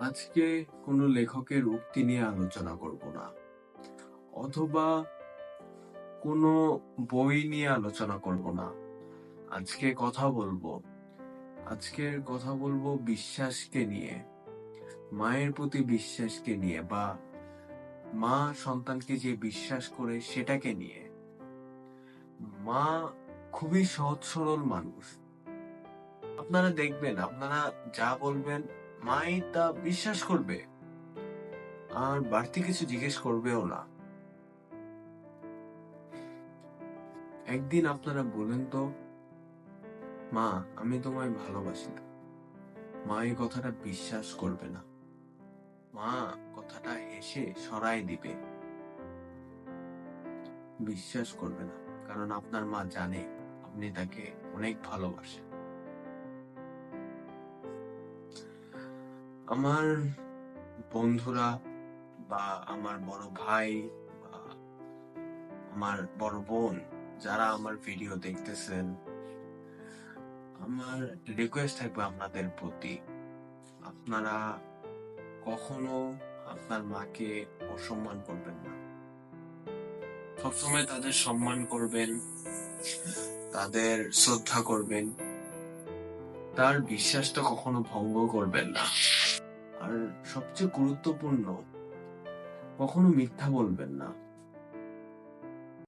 আজকে কোনো লেখকের উক্তি নিয়ে আলোচনা করব না, অথবা কোনো বই নিয়ে আলোচনা করব না। আজকের কথা বলবো বিশ্বাসকে নিয়ে, মায়ের প্রতি বিশ্বাসকে নিয়ে, বা মা সন্তানকে যে বিশ্বাস করে সেটাকে নিয়ে। মা খুবই সহজ সরল মানুষ। আপনারা দেখবেন, আপনারা যা বলবেন মাই তা বিশ্বাস করবে, আর বাড়তি কিছু জিজ্ঞেস করবেও না। একদিন আপনারা বলেন তো, মা আমি তোমায় ভালোবাসি না। মা এই কথাটা বিশ্বাস করবে না, মা কথাটা হেসে সরাই দিবে, বিশ্বাস করবে না। কারণ আপনার মা জানে আপনি তাকে অনেক ভালোবাসেন। আমার বন্ধুরা, বা আমার বড় ভাই, বা আমার বড় বোন, যারা আমার ভিডিও দেখতেছেন, আমার রিকোয়েস্ট থাকবে আপনাদের প্রতি, আপনারা কখনো আপনার মাকে অসম্মান করবেন না। সবসময় তাদের সম্মান করবেন, তাদের শ্রদ্ধা করবেন, তার বিশ্বাসটা কখনো ভঙ্গ করবেন না। আর সবচেয়ে গুরুত্বপূর্ণ, কখনো মিথ্যা বলবেন না।